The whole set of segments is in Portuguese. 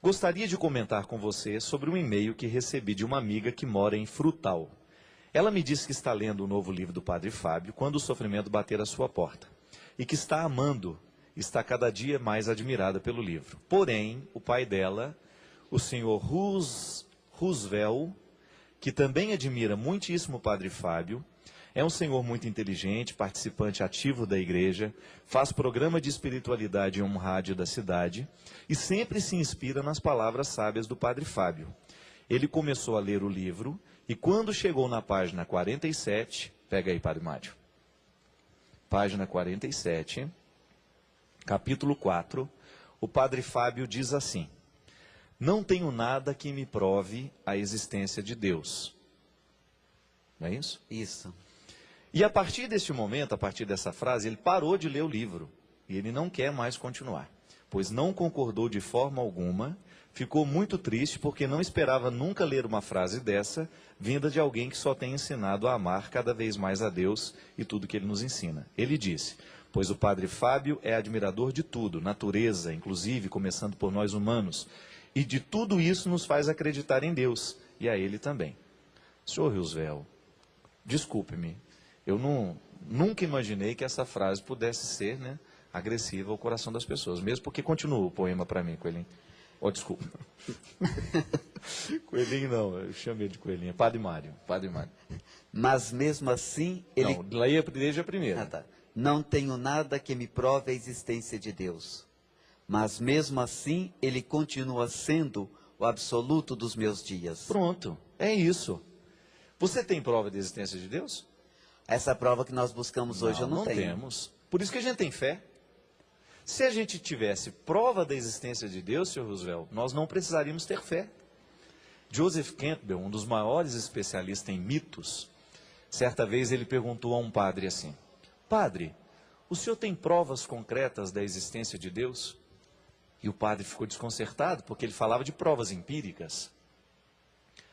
Gostaria de comentar com você sobre um e-mail que recebi de uma amiga que mora em Frutal. Ela me disse que está lendo o novo livro do Padre Fábio quando o sofrimento bater à sua porta. E que está amando, está cada dia mais admirada pelo livro. Porém, o pai dela, o senhor Roosevelt, que também admira muitíssimo o Padre Fábio, é um senhor muito inteligente, participante ativo da igreja, faz programa de espiritualidade em um rádio da cidade e sempre se inspira nas palavras sábias do Padre Fábio. Ele começou a ler o livro e quando chegou na página 47, pega aí, Padre Mário, página 47, capítulo 4, o Padre Fábio diz assim: não tenho nada que me prove a existência de Deus. Não é isso? Isso. E a partir deste momento, a partir dessa frase, ele parou de ler o livro. E ele não quer mais continuar. Pois não concordou de forma alguma, ficou muito triste porque não esperava nunca ler uma frase dessa, vinda de alguém que só tem ensinado a amar cada vez mais a Deus e tudo que ele nos ensina. Ele disse: pois o Padre Fábio é admirador de tudo, natureza, inclusive, começando por nós humanos. E de tudo isso nos faz acreditar em Deus, e a ele também. Senhor Roosevelt, desculpe-me, eu nunca imaginei que essa frase pudesse ser, né, agressiva ao coração das pessoas, mesmo porque continua o poema para mim, Coelhinho. Oh, desculpa. Coelhinho não, eu chamei de Coelhinho. Padre Mário, Padre Mário. Mas mesmo assim, ele... Não, leia desde a primeira. Ah, tá. Não tenho nada que me prove a existência de Deus. Mas mesmo assim, ele continua sendo o absoluto dos meus dias. Pronto, é isso. Você tem prova da existência de Deus? Essa prova que nós buscamos hoje eu não tenho. Não temos. Por isso que a gente tem fé. Se a gente tivesse prova da existência de Deus, Sr. Roosevelt, nós não precisaríamos ter fé. Joseph Campbell, um dos maiores especialistas em mitos, certa vez ele perguntou a um padre assim: padre, o senhor tem provas concretas da existência de Deus? E o padre ficou desconcertado, porque ele falava de provas empíricas.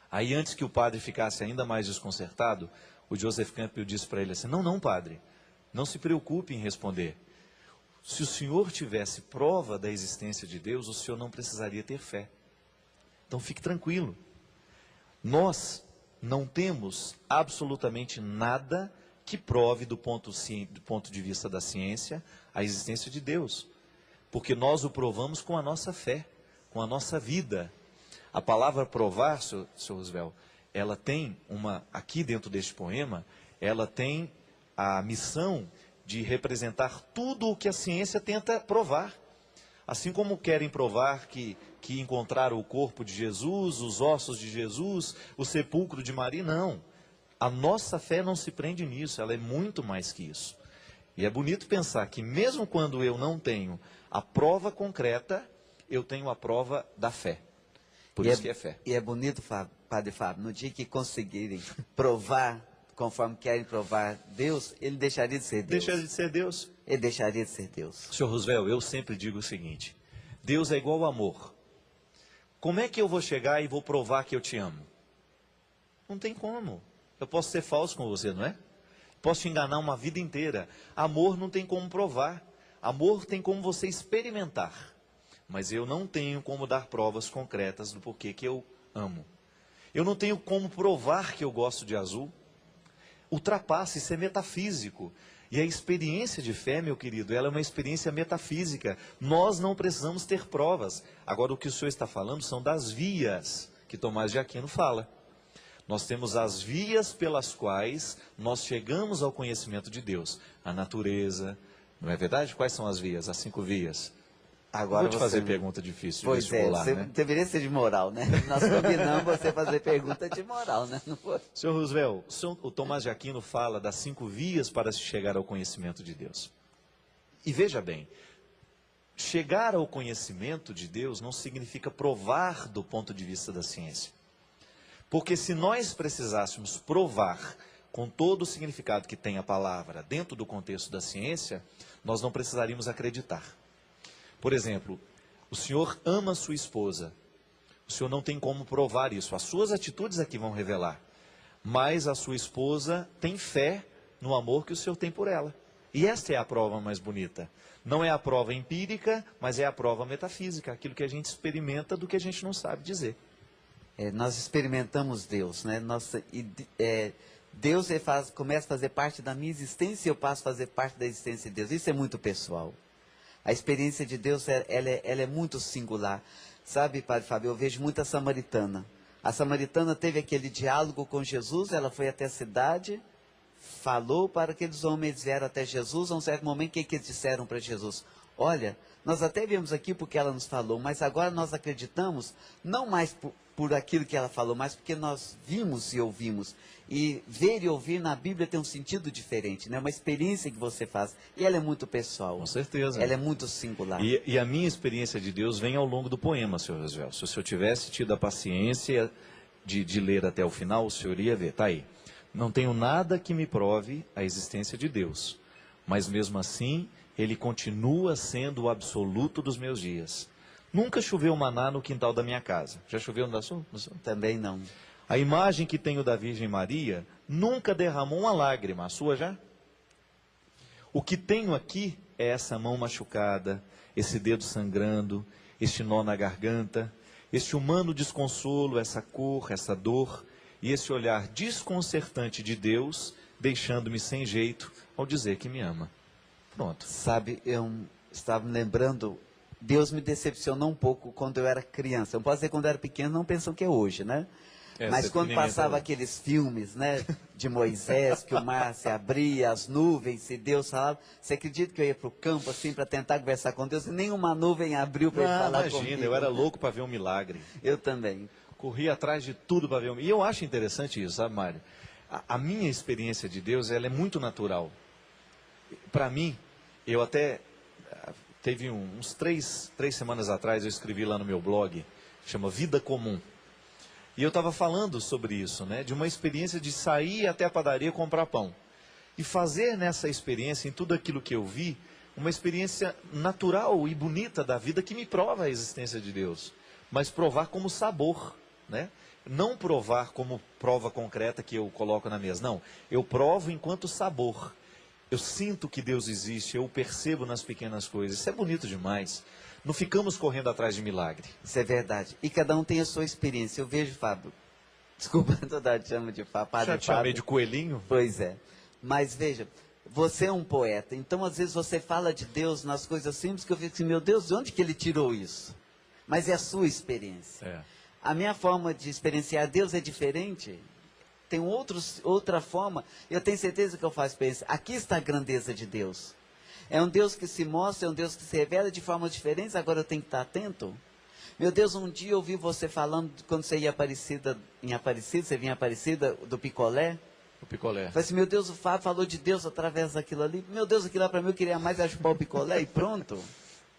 Aí, antes que o padre ficasse ainda mais desconcertado, o Joseph Campbell disse para ele assim: não, padre, não se preocupe em responder. Se o senhor tivesse prova da existência de Deus, o senhor não precisaria ter fé. Então fique tranquilo. Nós não temos absolutamente nada que prove do ponto de vista da ciência a existência de Deus. Porque nós o provamos com a nossa fé, com a nossa vida. A palavra provar, Sr. Roosevelt, ela tem aqui dentro deste poema, ela tem a missão de representar tudo o que a ciência tenta provar. Assim como querem provar que encontraram o corpo de Jesus, os ossos de Jesus, o sepulcro de Maria, não. A nossa fé não se prende nisso, ela é muito mais que isso. E é bonito pensar que mesmo quando eu não tenho a prova concreta, eu tenho a prova da fé. Por isso que é fé. E é bonito, Padre Fábio, no dia que conseguirem provar, conforme querem provar Deus, ele deixaria de ser Deus. Deixaria de ser Deus. Ele deixaria de ser Deus. Sr. Roosevelt, eu sempre digo o seguinte: Deus é igual ao amor. Como é que eu vou chegar e vou provar que eu te amo? Não tem como. Eu posso ser falso com você, não é? Posso te enganar uma vida inteira. Amor não tem como provar. Amor tem como você experimentar. Mas eu não tenho como dar provas concretas do porquê que eu amo. Eu não tenho como provar que eu gosto de azul. Ultrapassa, isso é metafísico. E a experiência de fé, meu querido, ela é uma experiência metafísica. Nós não precisamos ter provas. Agora, o que o senhor está falando são das vias que Tomás de Aquino fala. Nós temos as vias pelas quais nós chegamos ao conhecimento de Deus. A natureza, não é verdade? Quais são as vias? As 5 vias. Agora vou te fazer pergunta difícil de vestibular, você né? deveria ser de moral, né? Nós combinamos você fazer pergunta de moral, né? Não foi? Sr. Roosevelt, o Tomás de Aquino fala das 5 vias para se chegar ao conhecimento de Deus. E veja bem, chegar ao conhecimento de Deus não significa provar do ponto de vista da ciência. Porque se nós precisássemos provar com todo o significado que tem a palavra dentro do contexto da ciência, nós não precisaríamos acreditar. Por exemplo, o senhor ama sua esposa. O senhor não tem como provar isso. As suas atitudes aqui vão revelar. Mas a sua esposa tem fé no amor que o senhor tem por ela. E esta é a prova mais bonita. Não é a prova empírica, mas é a prova metafísica, aquilo que a gente experimenta do que a gente não sabe dizer. Nós experimentamos Deus, né? Deus começa a fazer parte da minha existência e eu passo a fazer parte da existência de Deus. Isso é muito pessoal. A experiência de Deus, ela é muito singular. Sabe, Padre Fábio, eu vejo muita samaritana. A samaritana teve aquele diálogo com Jesus, ela foi até a cidade, falou para aqueles homens, vieram até Jesus. A um certo momento, o que eles disseram para Jesus? Olha, nós até viemos aqui porque ela nos falou, mas agora nós acreditamos, não mais por aquilo que ela falou, mas porque nós vimos e ouvimos. E ver e ouvir na Bíblia tem um sentido diferente, né? Uma experiência que você faz. E ela é muito pessoal. Com certeza. Ela é muito singular. E a minha experiência de Deus vem ao longo do poema, Sr. Roosevelt. Se o senhor tivesse tido a paciência de ler até o final, o senhor ia ver. Está aí. Não tenho nada que me prove a existência de Deus, mas mesmo assim, Ele continua sendo o absoluto dos meus dias. Nunca choveu maná no quintal da minha casa. Já choveu no da sua? Também não. A imagem que tenho da Virgem Maria nunca derramou uma lágrima. A sua já? O que tenho aqui é essa mão machucada, esse dedo sangrando, este nó na garganta, este humano desconsolo, essa cor, essa dor e esse olhar desconcertante de Deus, deixando-me sem jeito ao dizer que me ama. Pronto. Sabe, eu estava me lembrando, Deus me decepcionou um pouco quando eu era criança. Eu posso dizer quando eu era pequeno, não pensam que é hoje, né? Mas quando passava aqueles filmes, né, de Moisés, que o mar se abria, as nuvens, e Deus falava, você acredita que eu ia para o campo assim para tentar conversar com Deus e nenhuma nuvem abriu para ele falar comigo? Imagina, eu era louco para ver um milagre. Eu também. Corri atrás de tudo para ver um milagre. E eu acho interessante isso, sabe, Mário? A minha experiência de Deus, ela é muito natural. Para mim, eu até, teve uns três semanas atrás, eu escrevi lá no meu blog, chama Vida Comum. E eu estava falando sobre isso, né? De uma experiência de sair até a padaria comprar pão. E fazer nessa experiência, em tudo aquilo que eu vi, uma experiência natural e bonita da vida que me prova a existência de Deus. Mas provar como sabor, né? Não provar como prova concreta que eu coloco na mesa. Não, eu provo enquanto sabor. Eu sinto que Deus existe, eu o percebo nas pequenas coisas. Isso é bonito demais. Não ficamos correndo atrás de milagre. Isso é verdade. E cada um tem a sua experiência. Eu vejo, Fábio, desculpa, toda te chama de Fábio. Já te chamei de coelhinho? Pois é. Mas veja, você é um poeta. Então, às vezes, você fala de Deus nas coisas simples que eu fico assim, meu Deus, de onde que ele tirou isso? Mas é a sua experiência. É. A minha forma de experienciar Deus é diferente. Tem outra forma. Eu tenho certeza que eu faço experiência. Aqui está a grandeza de Deus. É um Deus que se mostra, é um Deus que se revela de formas diferentes, agora eu tenho que estar atento. Meu Deus, um dia eu ouvi você falando, quando você ia em Aparecida, você vinha em Aparecida, do picolé. O picolé. Eu falei assim, meu Deus, o Fábio falou de Deus através daquilo ali. Meu Deus, aquilo lá para mim, eu queria mais chupar o picolé e pronto.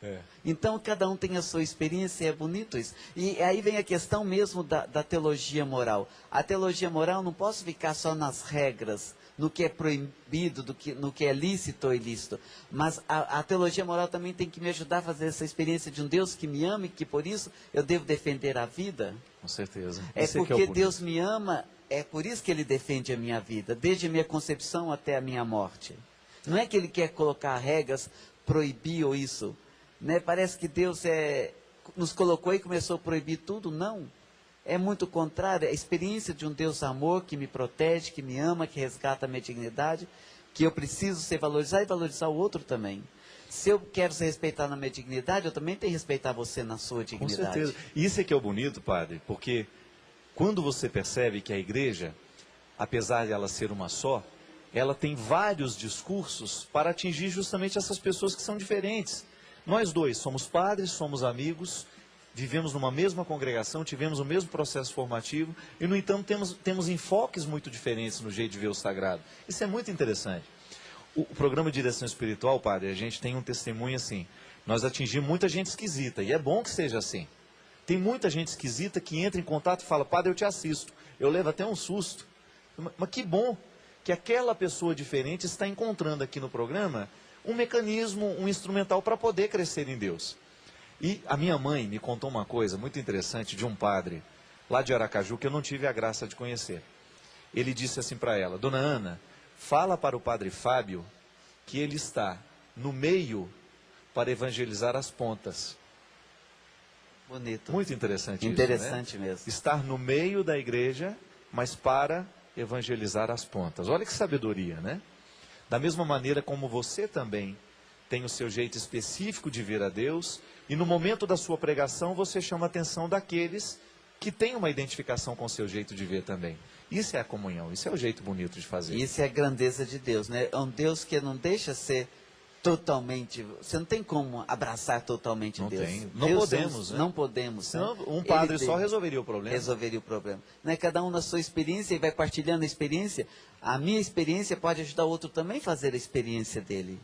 É. Então, cada um tem a sua experiência, é bonito isso. E aí vem a questão mesmo da teologia moral. A teologia moral não posso ficar só nas regras, no que é proibido, no que é lícito ou ilícito. Mas a teologia moral também tem que me ajudar a fazer essa experiência de um Deus que me ama e que por isso eu devo defender a vida. Com certeza. É Esse porque é que é Deus me ama, é por isso que Ele defende a minha vida, desde a minha concepção até a minha morte. Não é que Ele quer colocar regras, proibir ou isso. Né? Parece que Deus nos colocou e começou a proibir tudo. Não. É muito contrário. A experiência de um Deus amor que me protege, que me ama, que resgata a minha dignidade, que eu preciso ser valorizado e valorizar o outro também. Se eu quero ser respeitado na minha dignidade, eu também tenho que respeitar você na sua dignidade. Com certeza. Isso é que é o bonito, padre, porque quando você percebe que a igreja, apesar de ela ser uma só, ela tem vários discursos para atingir justamente essas pessoas que são diferentes. Nós dois somos padres, somos amigos, vivemos numa mesma congregação, tivemos o mesmo processo formativo e, no entanto, temos enfoques muito diferentes no jeito de ver o sagrado. Isso é muito interessante. O programa de direção espiritual, padre, a gente tem um testemunho assim, nós atingimos muita gente esquisita e é bom que seja assim. Tem muita gente esquisita que entra em contato e fala, padre, eu te assisto. Eu levo até um susto. Mas que bom que aquela pessoa diferente está encontrando aqui no programa um mecanismo, um instrumental para poder crescer em Deus. E a minha mãe me contou uma coisa muito interessante de um padre lá de Aracaju que eu não tive a graça de conhecer. Ele disse assim para ela, Dona Ana, fala para o padre Fábio que ele está no meio para evangelizar as pontas. Bonito. Muito interessante, Interessante isso, né? mesmo. Estar no meio da igreja, mas para evangelizar as pontas. Olha que sabedoria, né? Da mesma maneira como você também tem o seu jeito específico de ver a Deus, e no momento da sua pregação você chama a atenção daqueles que têm uma identificação com o seu jeito de ver também. Isso é a comunhão, isso é o jeito bonito de fazer. Isso é a grandeza de Deus, né? É um Deus que não deixa ser totalmente... Você não tem como abraçar totalmente Não Deus. tem. Não Deus podemos, né? Não podemos. Senão, né? um padre Ele só resolveria o problema. resolveria o problema. Né? Cada um na sua experiência e vai partilhando a experiência. A minha experiência pode ajudar o outro também a fazer a experiência dele.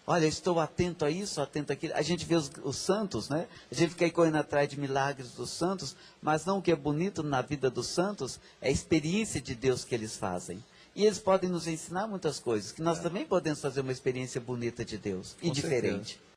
Olha, eu estou atento a isso, atento àquilo. A gente vê os santos, né? A gente fica aí correndo atrás de milagres dos santos, mas não o que é bonito na vida dos santos é a experiência de Deus que eles fazem. E eles podem nos ensinar muitas coisas, que nós também podemos fazer uma experiência bonita de Deus e Com diferente. certeza.